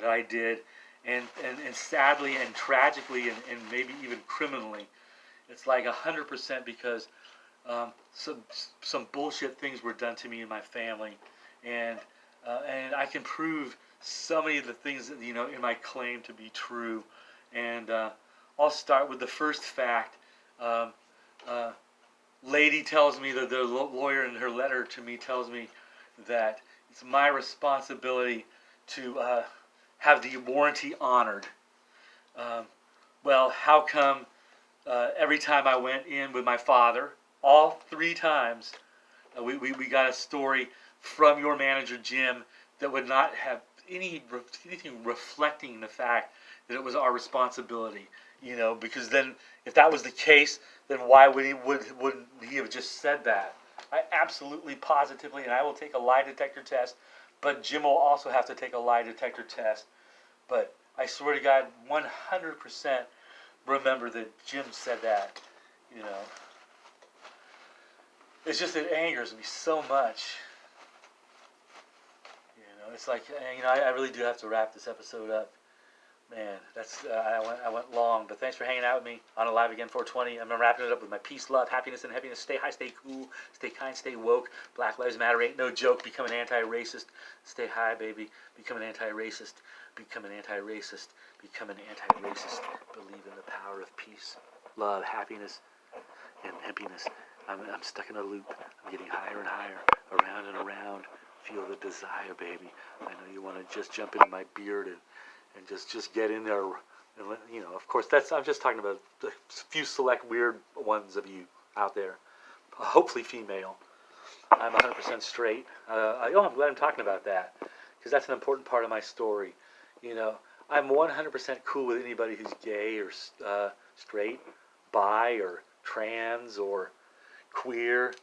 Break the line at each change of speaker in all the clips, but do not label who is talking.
that I did, and sadly and tragically and maybe even criminally, it's like 100% because some bullshit things were done to me and my family, and I can prove so many of the things that in my claim to be true, and I'll start with the first fact. Lady tells me that the lawyer in her letter to me tells me that it's my responsibility to have the warranty honored. Well, how come every time I went in with my father, all 3 times, we got a story from your manager, Jim, that would not have anything reflecting the fact that it was our responsibility. Because then if that was the case, then why wouldn't he have just said that? I absolutely, positively, and I will take a lie detector test, but Jim will also have to take a lie detector test. But I swear to God, 100% remember that Jim said that. It's just, it angers me so much. It's like, I really do have to wrap this episode up. Man, that's I went long, but thanks for hanging out with me on Alive Again 420. I'm wrapping it up with my peace, love, happiness, and happiness. Stay high, stay cool, stay kind, stay woke. Black Lives Matter ain't no joke. Become an anti-racist. Stay high, baby. Become an anti-racist. Become an anti-racist. Become an anti-racist. Believe in the power of peace, love, happiness, and happiness. I'm stuck in a loop. I'm getting higher and higher, around and around. Feel the desire, baby. I know you want to just jump into my beard and just get in there, and of course I'm just talking about a few select weird ones of you out there, hopefully female. I'm 100% straight. I'm glad I'm talking about that, because that's an important part of my story. I'm 100% cool with anybody who's gay or straight, bi or trans or queer,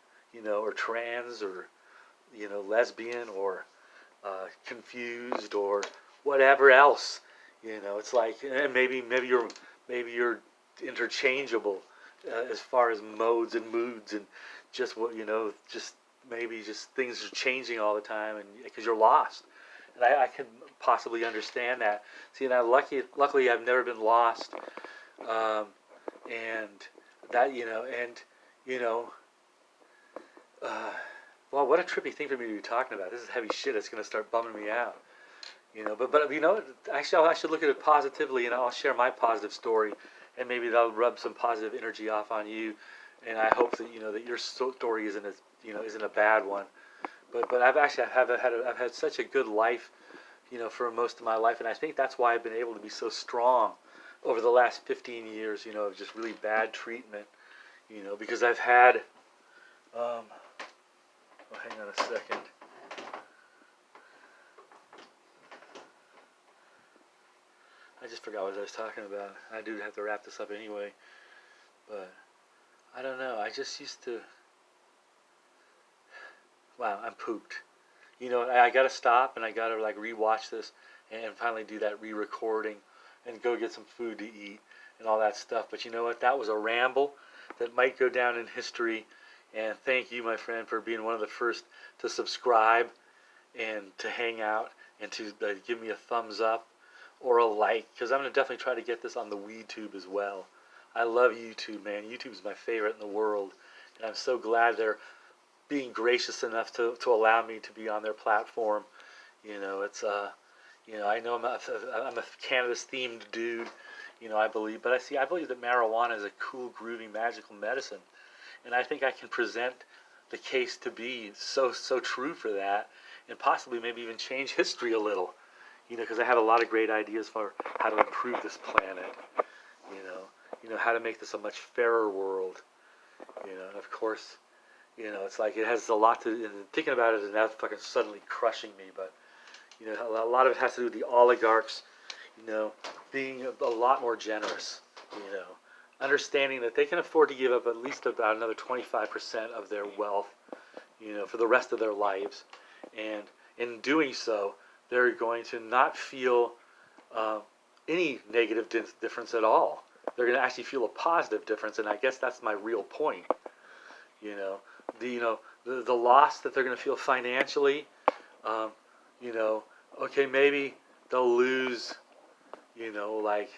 or trans or lesbian or confused or whatever else. It's like maybe you're interchangeable as far as modes and moods, and just what just maybe just things are changing all the time, and because you're lost. And I can possibly understand that. See, and luckily I've never been lost, and that well, what a trippy thing for me to be talking about. This is heavy shit. It's going to start bumming me out. But actually, I should look at it positively, and I'll share my positive story, and maybe that'll rub some positive energy off on you. And I hope that that your story isn't a bad one. But I've had such a good life, for most of my life, and I think that's why I've been able to be so strong over the last 15 years, of just really bad treatment, because I've had. Hang on a second. I just forgot what I was talking about. I do have to wrap this up anyway. But I don't know. I just used to. Wow, I'm pooped. I got to stop and I got to rewatch this and finally do that re-recording and go get some food to eat and all that stuff. But you know what? That was a ramble that might go down in history. And thank you, my friend, for being one of the first to subscribe and to hang out and to give me a thumbs up or a like, because I'm going to definitely try to get this on the WeTube as well. I love YouTube, man. YouTube's my favorite in the world, and I'm so glad they're being gracious enough to allow me to be on their platform. It's I know I'm a cannabis-themed dude, I believe, but I believe that marijuana is a cool, groovy, magical medicine. And I think I can present the case to be so true for that, and possibly maybe even change history a little, because I have a lot of great ideas for how to improve this planet, how to make this a much fairer world, and of course, it's like it has a lot to, and thinking about it is now fucking suddenly crushing me, but, a lot of it has to do with the oligarchs, being a lot more generous, understanding that they can afford to give up at least about another 25% of their wealth, for the rest of their lives. And in doing so, they're going to not feel any negative difference at all. They're going to actually feel a positive difference, and I guess that's my real point. The loss that they're going to feel financially, okay, maybe they'll lose, like,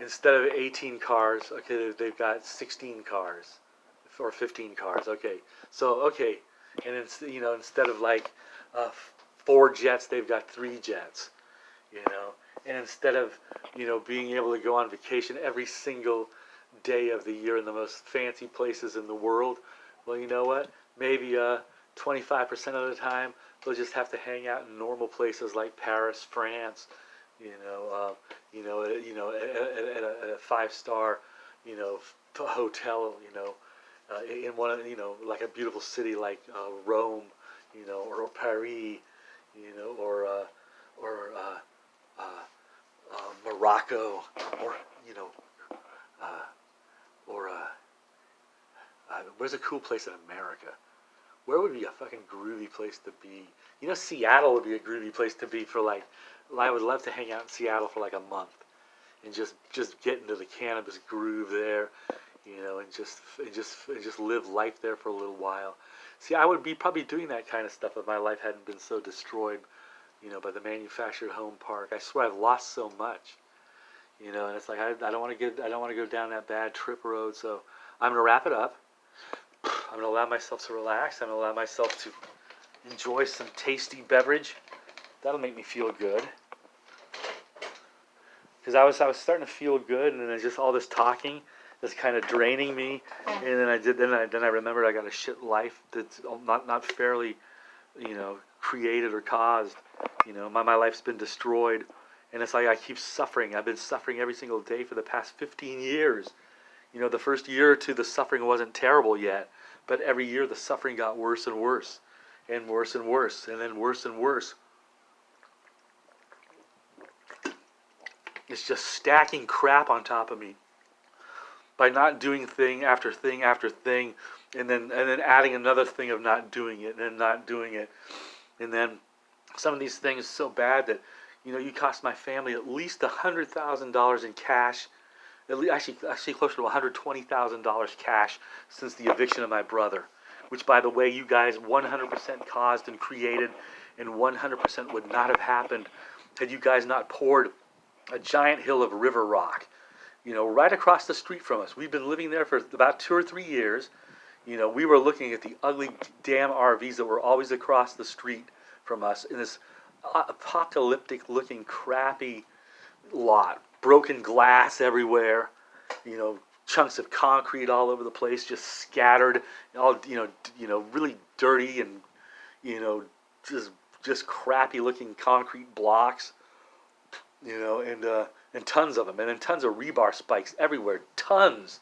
instead of 18 cars, okay, they've got 16 cars or 15 cars. Okay, so and it's, instead of like 4 jets, they've got 3 jets. And instead of being able to go on vacation every single day of the year in the most fancy places in the world, well, you know what? Maybe 25% of the time they'll just have to hang out in normal places like Paris, France, at a 5-star, hotel, in one of, like a beautiful city like Rome, or Paris, or Morocco, or where's a cool place in America? Where would be a fucking groovy place to be? Seattle would be a groovy place to be for like. I would love to hang out in Seattle for like a month, and just get into the cannabis groove there, and just live life there for a little while. See, I would be probably doing that kind of stuff if my life hadn't been so destroyed, by the manufactured home park. I swear I've lost so much, and it's like I don't want to go down that bad trip road. So I'm gonna wrap it up. I'm gonna allow myself to relax. I'm gonna allow myself to enjoy some tasty beverage. That'll make me feel good. Because I was starting to feel good, and then just all this talking is kind of draining me. And then I remembered I got a shit life that's not fairly, created or caused. My life's been destroyed, and it's like I keep suffering. I've been suffering every single day for the past 15 years. The first year or two, the suffering wasn't terrible yet, but every year the suffering got worse and worse, and worse and worse, and then worse and worse. It's just stacking crap on top of me by not doing thing after thing after thing, and then adding another thing of not doing it, and then not doing it, and then some of these things so bad that you cost my family at least $100,000 in cash, actually closer to $120,000 cash since the eviction of my brother, which, by the way, you guys 100% caused and created, and 100% would not have happened had you guys not poured a giant hill of river rock, right across the street from us. We've been living there for about 2 or 3 years. We were looking at the ugly damn RVs that were always across the street from us in this apocalyptic looking crappy lot. Broken glass everywhere, chunks of concrete all over the place, just scattered, all, really dirty and, just crappy looking concrete blocks. And tons of them, and then tons of rebar spikes everywhere, tons.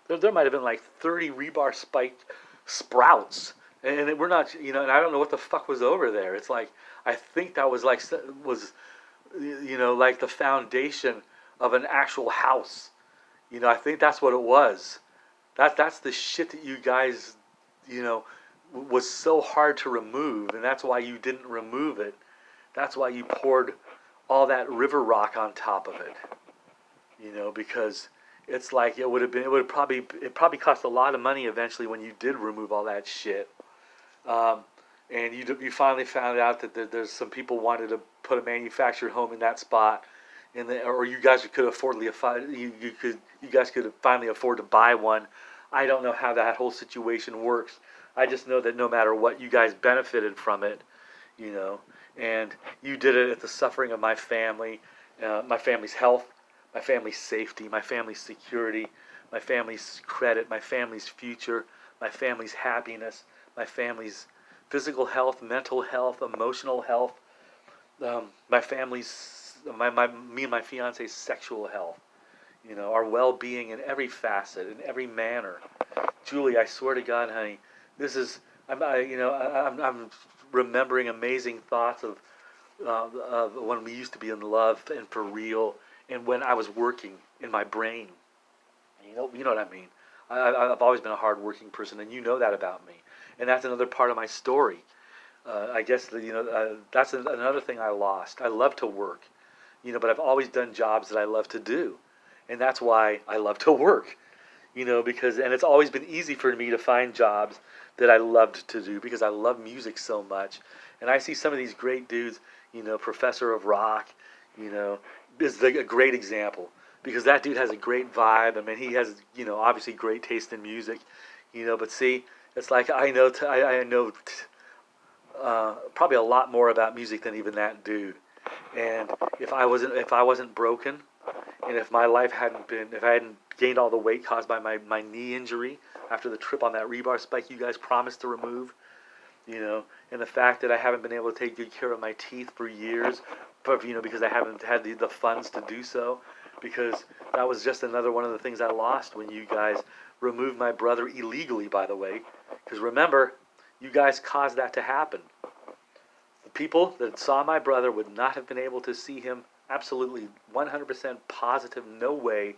There might have been like 30 rebar spiked sprouts, and we're not, and I don't know what the fuck was over there. It's like, I think that was like the foundation of an actual house. I think that's what it was. That's the shit that you guys, was so hard to remove, and that's why you didn't remove it. That's why you poured all that river rock on top of it, because it's like it probably cost a lot of money eventually when you did remove all that shit, and you finally found out that there's some people wanted to put a manufactured home in that spot, or you guys could finally afford to buy one. I don't know how that whole situation works. I just know that no matter what, you guys benefited from it, and you did it at the suffering of my family, my family's health, my family's safety, my family's security, my family's credit, my family's future, my family's happiness, my family's physical health, mental health, emotional health, my family's, me and my fiance's sexual health, our well-being in every facet, in every manner. Julie, I swear to God, honey, this is, I'm remembering amazing thoughts of when we used to be in love and for real, and when I was working in my brain. You know what I mean. I've always been a hard-working person, and you know that about me. And that's another part of my story. I guess that's another thing I lost. I love to work, but I've always done jobs that I love to do, and that's why I love to work. because, and it's always been easy for me to find jobs that I loved to do because I love music so much. And I see some of these great dudes, Professor of Rock, is a great example because that dude has a great vibe. I mean, he has, obviously great taste in music, but see, it's like I know, I know probably a lot more about music than even that dude. And if I wasn't broken, and if my life if I hadn't gained all the weight caused by my knee injury after the trip on that rebar spike you guys promised to remove, and the fact that I haven't been able to take good care of my teeth for years, but because I haven't had the funds to do so, because that was just another one of the things I lost when you guys removed my brother illegally, by the way, because remember, you guys caused that to happen. The people that saw my brother would not have been able to see him, absolutely 100% positive, no way,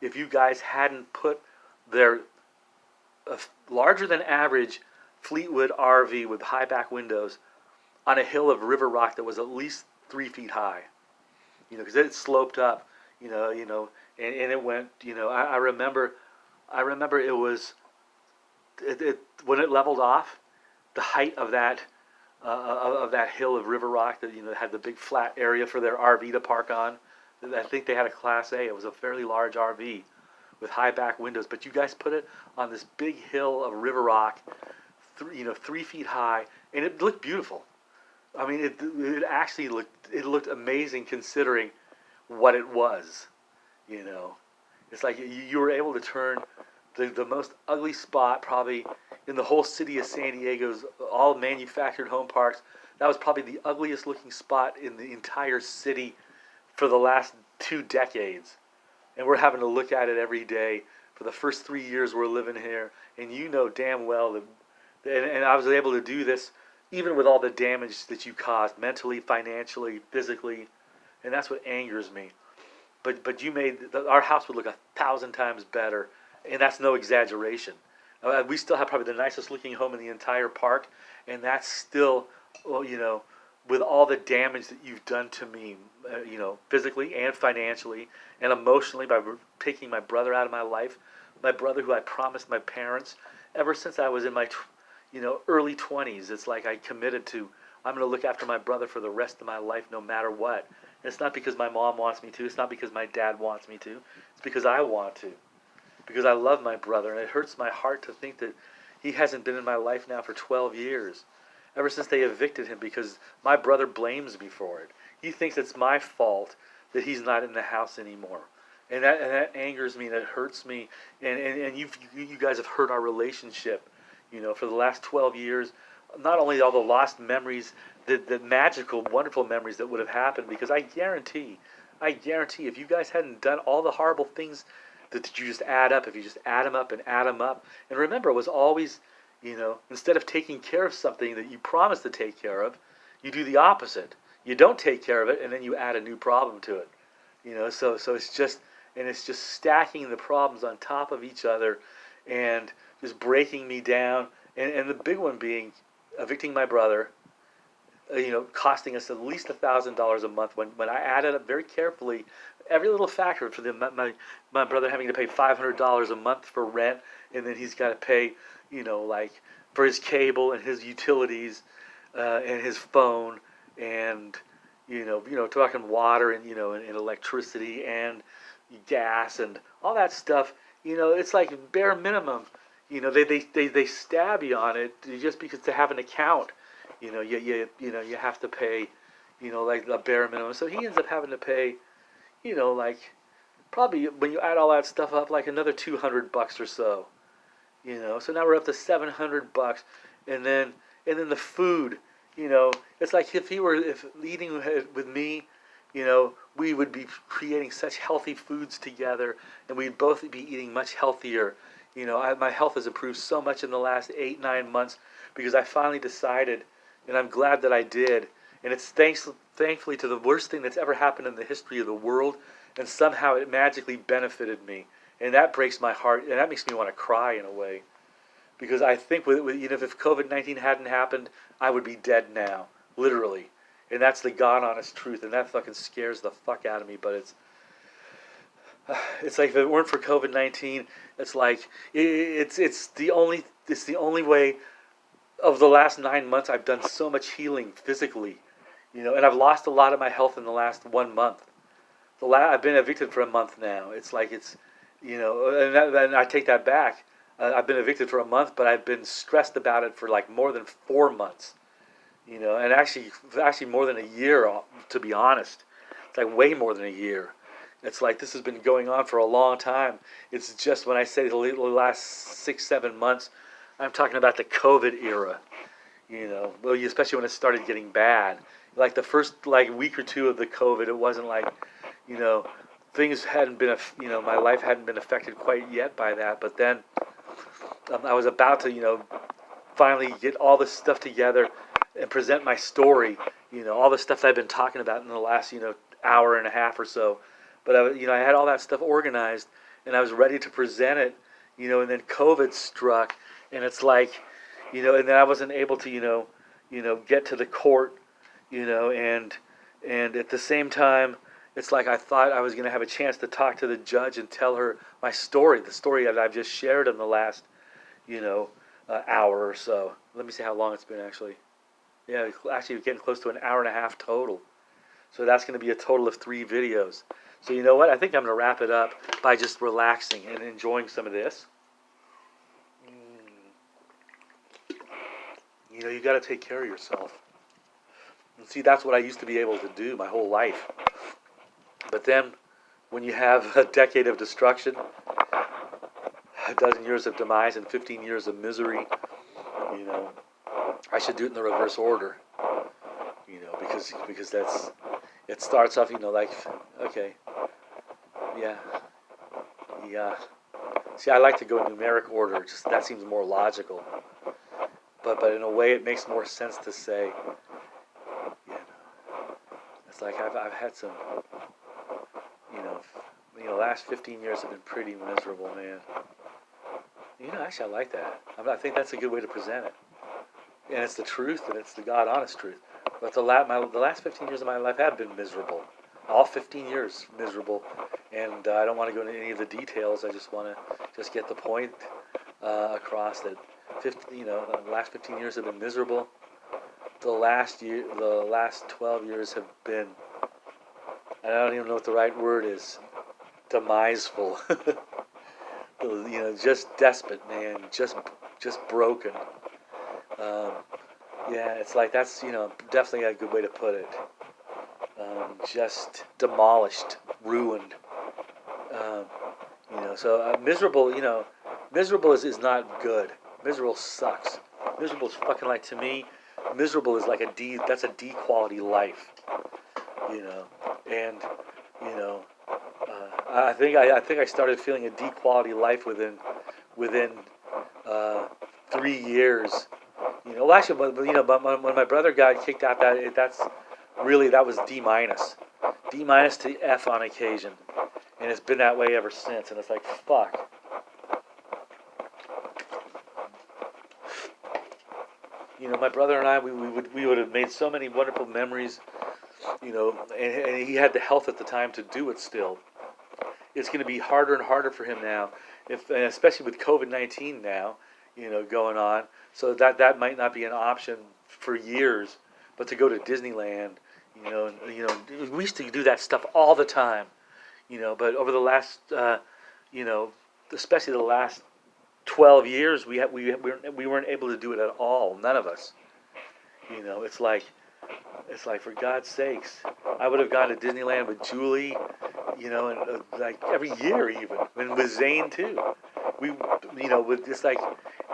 if you guys hadn't put their larger than average Fleetwood RV with high back windows on a hill of river rock that was at least 3 feet high, because it sloped up, and it went, I remember it was, when it leveled off, the height of that hill of river rock that had the big flat area for their RV to park on. I think they had a Class A. It was a fairly large RV with high back windows, but you guys put it on this big hill of river rock, 3 feet high, and it looked beautiful. I mean, it actually looked amazing considering what it was. It's like you were able to turn the most ugly spot probably in the whole city of San Diego's all manufactured home parks. That was probably the ugliest looking spot in the entire city for the last 2 decades. And we're having to look at it every day for the first 3 years we're living here. And you know damn well that, and I was able to do this even with all the damage that you caused mentally, financially, physically. And that's what angers me. But you made our house would look 1,000 times better, and that's no exaggeration. We still have probably the nicest looking home in the entire park, and that's still, with all the damage that you've done to me, physically and financially and emotionally by taking my brother out of my life, my brother who I promised my parents ever since I was in my, early 20s. It's like I committed to, I'm going to look after my brother for the rest of my life no matter what. And it's not because my mom wants me to. It's not because my dad wants me to. It's because I want to. Because I love my brother, and it hurts my heart to think that he hasn't been in my life now for 12 years. Ever since they evicted him, because my brother blames me for it. He thinks it's my fault that he's not in the house anymore. And that angers me, and it hurts me. And you guys have hurt our relationship, for the last 12 years. Not only all the lost memories, the magical, wonderful memories that would have happened, because I guarantee if you guys hadn't done all the horrible things that you just add up, if you just add them up, and remember, it was always, instead of taking care of something that you promised to take care of, you do the opposite. You don't take care of it, and then you add a new problem to it. So it's just stacking the problems on top of each other, and just breaking me down. And the big one being evicting my brother, costing us at least $1,000 a month. When I added up very carefully every little factor for my brother having to pay $500 a month for rent, and then he's got to pay, like for his cable and his utilities, and his phone, and talking water and and electricity and gas and all that stuff. It's like bare minimum. They stab you on it just because to have an account. You have to pay, like the bare minimum. So he ends up having to pay, like probably when you add all that stuff up, like another $200 or so. So now we're up to $700, and then the food. It's like if eating with me, we would be creating such healthy foods together, and we'd both be eating much healthier. My health has improved so much in the last 8-9 months because I finally decided, and I'm glad that I did. And it's thankfully to the worst thing that's ever happened in the history of the world, and somehow it magically benefited me. And that breaks my heart, and that makes me want to cry in a way. Because I think if COVID-19 hadn't happened, I would be dead now, literally. And that's the God honest truth, and that fucking scares the fuck out of me. But It's like if it weren't for COVID-19, it's like it's the only way. Of the last 9 months, I've done so much healing physically, and I've lost a lot of my health in the last 1 month. I've been evicted for a month now. It's like and I take that back. I've been evicted for a month, but I've been stressed about it for like more than 4 months. And actually more than a year, to be honest. It's like way more than a year. It's like this has been going on for a long time. It's just when I say the last 6, 7 months, I'm talking about the COVID era. Well, especially when it started getting bad. Like the first week or two of the COVID, it wasn't like, things hadn't been, my life hadn't been affected quite yet by that. But then I was about to, finally get all this stuff together and present my story. All the stuff that I've been talking about in the last, hour and a half or so. But I had all that stuff organized and I was ready to present it, and then COVID struck, and it's like, and then I wasn't able to, get to the court, and at the same time, it's like I thought I was going to have a chance to talk to the judge and tell her my story, the story that I've just shared in the last, hour or so. Let me see how long it's been actually. Yeah, actually getting close to an hour and a half total. So that's going to be a total of 3 videos. So you know what? I think I'm going to wrap it up by just relaxing and enjoying some of this. You got to take care of yourself. And see, that's what I used to be able to do my whole life. But then, when you have a decade of destruction, a dozen years of demise, and 15 years of misery, I should do it in the reverse order. Because it starts off, okay, yeah. See, I like to go in numeric order. Just that seems more logical. But in a way, it makes more sense to say, it's like I've had some, last 15 years have been pretty miserable, man. Actually, I like that. I think that's a good way to present it. And it's the truth, and it's the God honest truth. But the last 15 years of my life have been miserable. All 15 years miserable. And I don't want to go into any of the details. I just want to get the point across that the last 15 years have been miserable. The last 12 years have been, I don't even know what the right word is, demiseful. Just despot, man. Just broken. It's like that's definitely a good way to put it. Just demolished, ruined. So miserable. Miserable is not good. Miserable sucks. Miserable is fucking like, to me, miserable is like that's a D quality life. And I think I started feeling a D quality life within 3 years. Actually, but when my brother got kicked out, that was D minus to F on occasion, and it's been that way ever since. And it's like, fuck. My brother and I, we would have made so many wonderful memories, and he had the health at the time to do it still. It's going to be harder and harder for him now, especially with COVID-19 now, going on. So that might not be an option for years. But to go to Disneyland, we used to do that stuff all the time, But over the last, especially the last 12 years, we weren't able to do it at all. None of us. It's like for God's sakes, I would have gone to Disneyland with Julie, and like every year even, and with Zane too. With just like,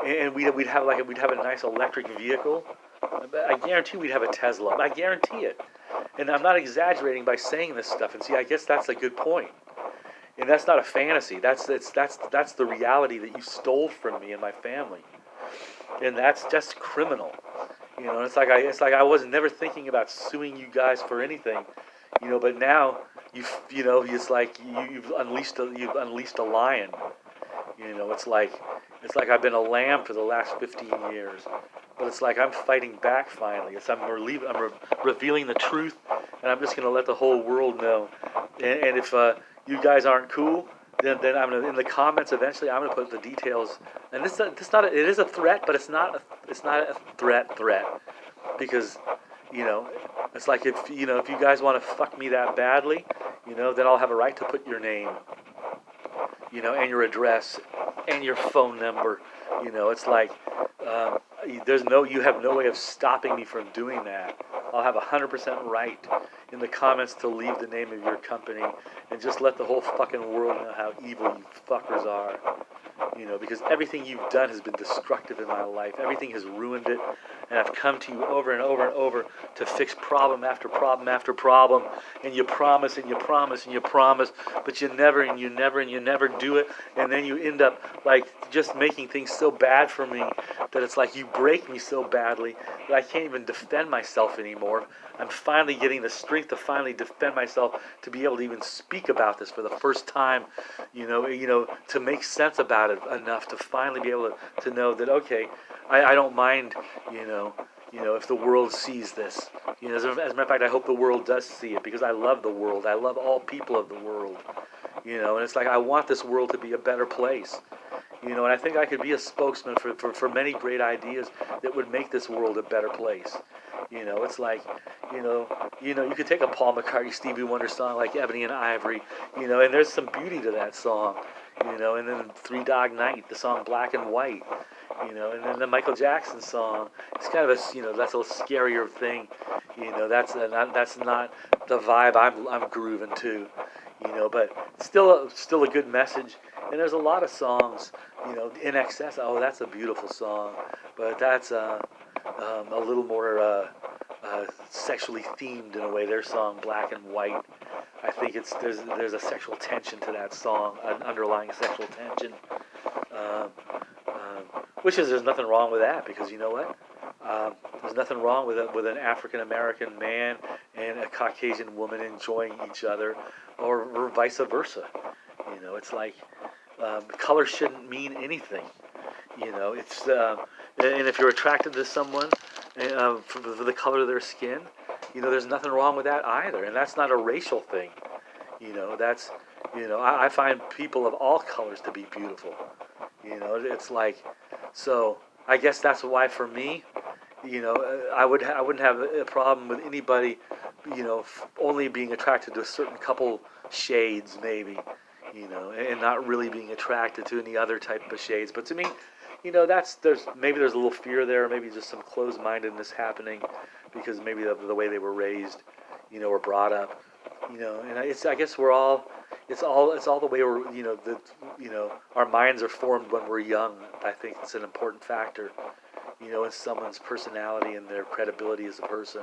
and we'd have a nice electric vehicle. I guarantee we'd have a Tesla. I guarantee it. And I'm not exaggerating by saying this stuff. And see, I guess that's a good point. And that's not a fantasy. That's the reality that you stole from me and my family. And that's just criminal. And it's like I was never thinking about suing you guys for anything. But now it's like you've unleashed a lion. It's like I've been a lamb for the last 15 years. But it's like I'm fighting back finally. I'm revealing the truth, and I'm just going to let the whole world know. And if you guys aren't cool, then I'm gonna, in the comments eventually I'm gonna put the details. And this not it is a threat, but it's not a threat because it's like if if you guys want to fuck me that badly, then I'll have a right to put your name, and your address and your phone number. It's like you have no way of stopping me from doing that. I'll have 100% right in the comments to leave the name of your company and just let the whole fucking world know how evil you fuckers are. Because everything you've done has been destructive in my life. Everything has ruined it. And I've come to you over and over and over to fix problem after problem after problem. And you promise and you promise and you promise, but you never and you never and you never do it. And then you end up like just making things so bad for me that it's like you break me so badly that I can't even defend myself anymore. I'm finally getting the strength to finally defend myself, to be able to even speak about this for the first time, to make sense about it enough to finally be able to know that, okay, I don't mind, if the world sees this. As a matter of fact, I hope the world does see it, because I love the world. I love all people of the world, and it's like I want this world to be a better place. And I think I could be a spokesman for many great ideas that would make this world a better place. It's like, you could take a Paul McCartney, Stevie Wonder song like Ebony and Ivory, and there's some beauty to that song, and then Three Dog Night, the song Black and White, and then the Michael Jackson song. It's kind of that's a scarier thing, that's not the vibe I'm grooving to, but still a good message. And there's a lot of songs, In Excess. Oh, that's a beautiful song, but that's a little more sexually themed in a way. Their song Black and White, I think there's a sexual tension to that song, an underlying sexual tension, which there's nothing wrong with that, because you know what? There's nothing wrong with an African American man and a Caucasian woman enjoying each other, or vice versa. It's like color shouldn't mean anything. It's and if you're attracted to someone for the color of their skin, there's nothing wrong with that either, and that's not a racial thing. That's I find people of all colors to be beautiful. It's like, so I guess that's why for me, I wouldn't have a problem with anybody, only being attracted to a certain couple shades maybe, and not really being attracted to any other type of shades. But to me, there's a little fear there, maybe just some closed-mindedness happening, because maybe of the way they were raised, or brought up, and I guess it's all the way our minds are formed when we're young. I think it's an important factor, in someone's personality and their credibility as a person.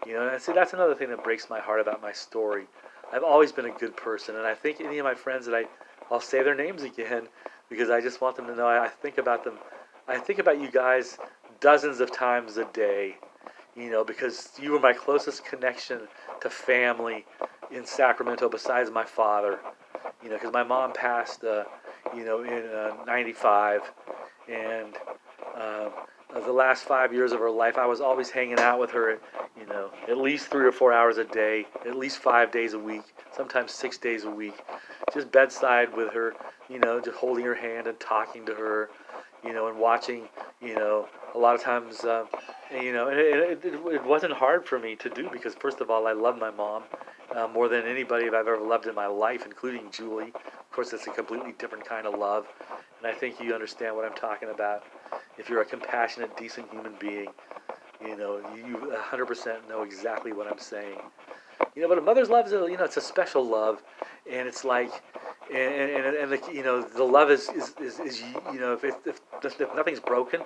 And I see that's another thing that breaks my heart about my story. I've always been a good person, and I think any of my friends that I'll say their names again, because I just want them to know I think about them. I think about you guys dozens of times a day, because you were my closest connection to family in Sacramento besides my father, because my mom passed, in 95, and the last 5 years of her life, I was always hanging out with her, at least 3 or 4 hours a day, at least 5 days a week, sometimes 6 days a week, just bedside with her, just holding her hand and talking to her, and watching, a lot of times, it wasn't hard for me to do, because first of all, I love my mom more than anybody I've ever loved in my life, including Julie. Of course, it's a completely different kind of love, and I think you understand what I'm talking about. If you're a compassionate, decent human being, you 100% know exactly what I'm saying. But a mother's love is, it's a special love, and it's like, and the love is if nothing's broken,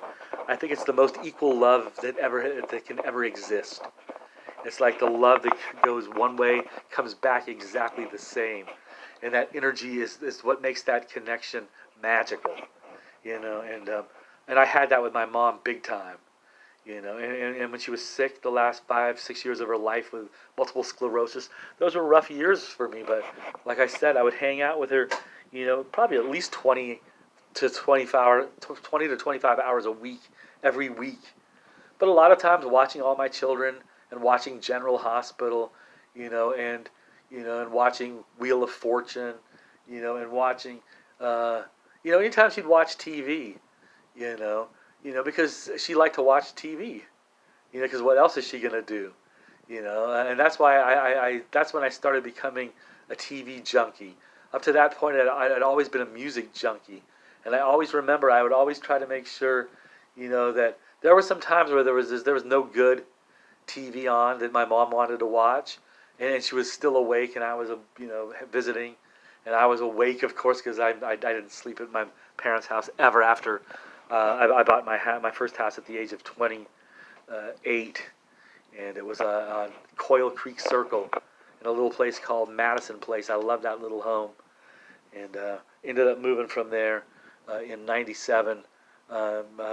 I think it's the most equal love that can ever exist. It's like the love that goes one way comes back exactly the same, and that energy is what makes that connection magical. And I had that with my mom big time. And when she was sick, the last 5-6 years of her life with multiple sclerosis, those were rough years for me. But like I said, I would hang out with her, probably at least 20 to 25 hours a week, every week. But a lot of times watching all my children and watching General Hospital, and and watching Wheel of Fortune, and watching, anytime she'd watch TV, you know, because she liked to watch TV, because what else is she gonna do, and that's why that's when I started becoming a TV junkie. Up to that point, I'd always been a music junkie, and I always remember I would always try to make sure, that there were some times where there was no good TV on that my mom wanted to watch, and she was still awake, and I was, visiting, and I was awake, of course, because I didn't sleep at my parents' house ever after I bought my first house at the age of 28, and it was on Coil Creek Circle in a little place called Madison Place. I loved that little home, and ended up moving from there in '97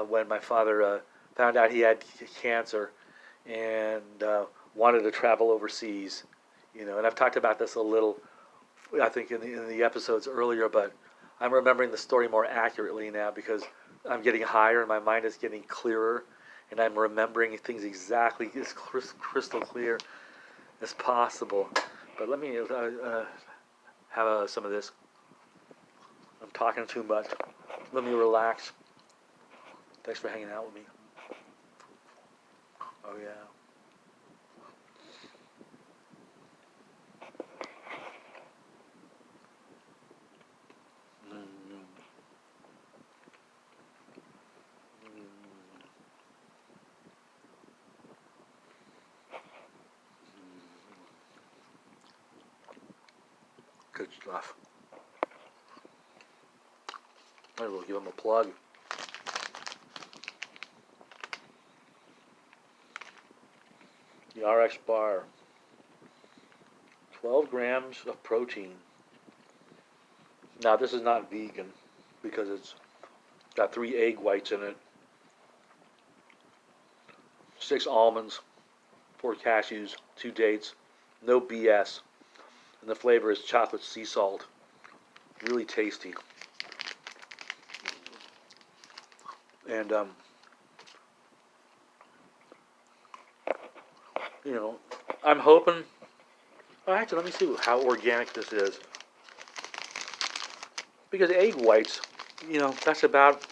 when my father found out he had cancer and wanted to travel overseas. And I've talked about this a little, I think, in the episodes earlier, but I'm remembering the story more accurately now because I'm getting higher and my mind is getting clearer, and I'm remembering things exactly as crystal clear as possible. But let me have some of this. I'm talking too much. Let me relax. Thanks for hanging out with me. Oh, yeah. Good stuff. I will give them a plug. The RX bar. 12 grams of protein. Now, this is not vegan because it's got 3 egg whites in it, 6 almonds, 4 cashews, 2 dates, no BS, and the flavor is chocolate sea salt. Really tasty. And, I'm hoping, actually, let me see how organic this is. Because egg whites, that's about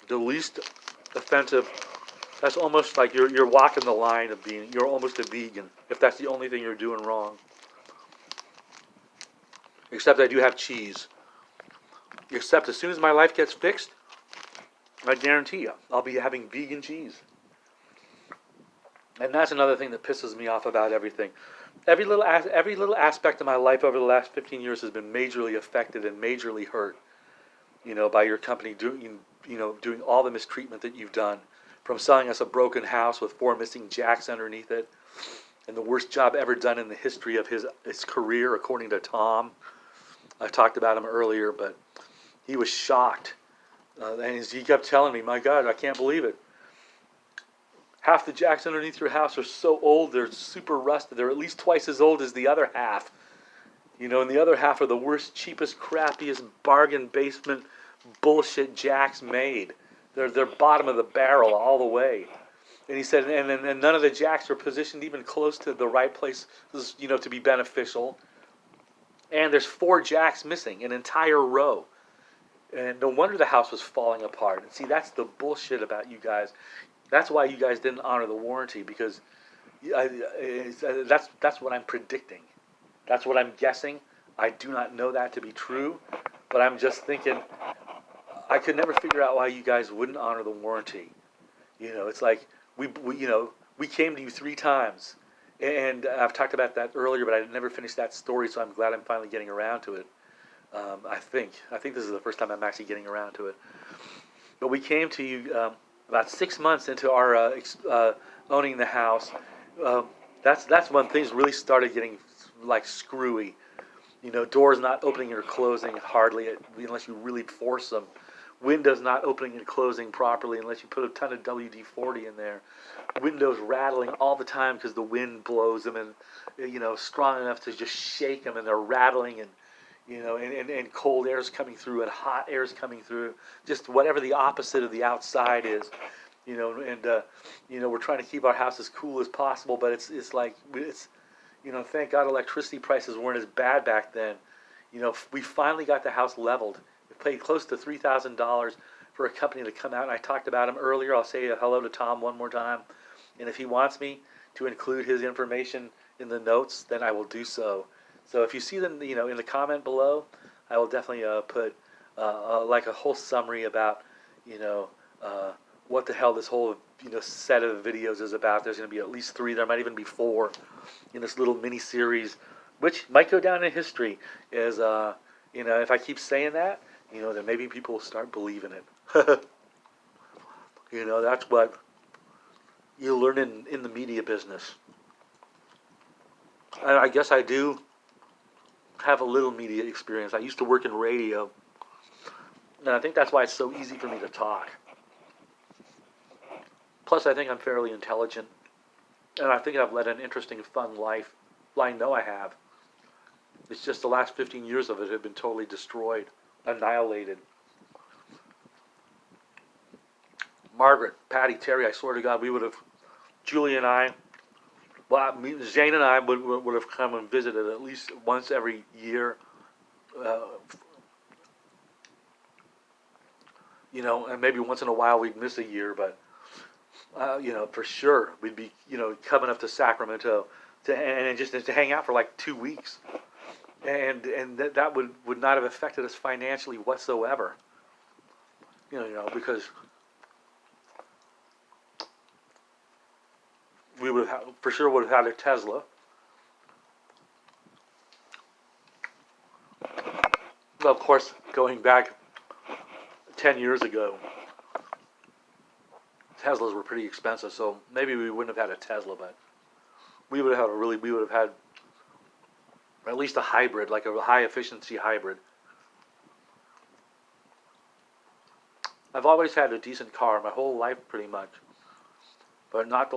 the least offensive. That's almost like you're walking the line of being, you're almost a vegan, if that's the only thing you're doing wrong. Except I do have cheese. Except as soon as my life gets fixed, I guarantee you, I'll be having vegan cheese. And that's another thing that pisses me off about everything. Every little aspect of my life over the last 15 years has been majorly affected and majorly hurt, by your company doing all the mistreatment that you've done, from selling us a broken house with 4 missing jacks underneath it, and the worst job ever done in the history of his career, according to Tom. I talked about him earlier, but he was shocked, and he kept telling me, "My God, I can't believe it. Half the jacks underneath your house are so old, they're super rusted. They're at least twice as old as the other half. And the other half are the worst, cheapest, crappiest, bargain basement bullshit jacks made. They're bottom of the barrel all the way." And he said, and none of the jacks are positioned even close to the right place, to be beneficial. And there's 4 jacks missing, an entire row. And no wonder the house was falling apart. And see, that's the bullshit about you guys. That's why you guys didn't honor the warranty, because that's what I'm predicting. That's what I'm guessing. I do not know that to be true, but I'm just thinking I could never figure out why you guys wouldn't honor the warranty. It's like we came to you 3 times, and I've talked about that earlier, but I never finished that story, so I'm glad I'm finally getting around to it. I think this is the first time I'm actually getting around to it. But we came to you about 6 months into our owning the house. That's when things really started getting like screwy. Doors not opening or closing hardly unless you really force them. Windows not opening and closing properly unless you put a ton of WD-40 in there. Windows rattling all the time because the wind blows them, and strong enough to just shake them, and they're rattling, and and cold air is coming through and hot air is coming through, just whatever the opposite of the outside is, and we're trying to keep our house as cool as possible, but it's like Thank God electricity prices weren't as bad back then. We finally got the house leveled. We paid close to $3,000 for a company to come out, and I talked about him earlier. I'll say hello to Tom one more time. And if he wants me to include his information in the notes, then I will do so. So if you see them, in the comment below, I will definitely put like a whole summary about, what the hell this whole, set of videos is about. There's going to be at least 3. There might even be 4 in this little mini series, which might go down in history. As if I keep saying that, then maybe people will start believing it. That's what you learn in the media business. And I guess I do have a little media experience. I used to work in radio, and I think that's why it's so easy for me to talk. Plus, I think I'm fairly intelligent, and I think I've led an interesting, fun life. Well, I know I have. It's just the last 15 years of it have been totally destroyed, annihilated. Margaret, Patty, Terry, I swear to God, we would have, Julie and I, Zane and I would have come and visited at least once every year. And maybe once in a while we'd miss a year, but for sure we'd be, coming up to Sacramento and just to hang out for like 2 weeks, and that would not have affected us financially whatsoever. Because we would have, for sure would have had a Tesla. Well, of course, going back 10 years ago, Teslas were pretty expensive, so maybe we wouldn't have had a Tesla, but we would have had at least a hybrid, like a high efficiency hybrid. I've always had a decent car my whole life pretty much, but not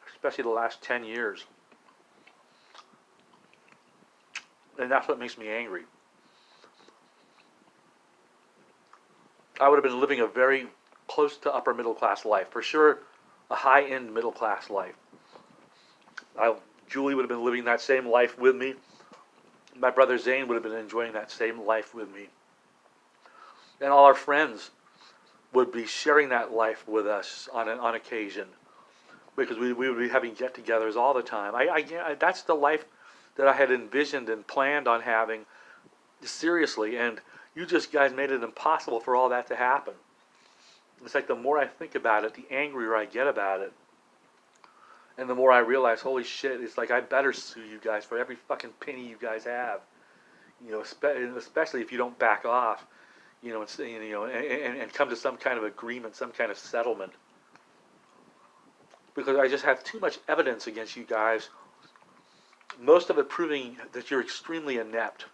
especially the last 10 years. And that's what makes me angry. I would have been living a very close to upper middle class life. For sure, a high-end middle class life. Julie would have been living that same life with me. My brother Zane would have been enjoying that same life with me. And all our friends would be sharing that life with us on occasion. Because we would be having get-togethers all the time. That's the life that I had envisioned and planned on having, seriously, and you just guys made it impossible for all that to happen. It's like the more I think about it, the angrier I get about it. And the more I realize, holy shit, it's like I better sue you guys for every fucking penny you guys have. Especially if you don't back off, and come to some kind of agreement, some kind of settlement. Because I just have too much evidence against you guys, most of it proving that you're extremely inept.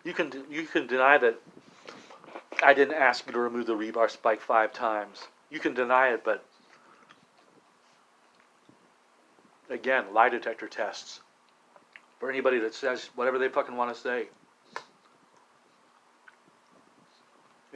You can deny that I didn't ask you to remove the rebar spike 5 times. You can deny it, but again, lie detector tests. For anybody that says whatever they fucking want to say.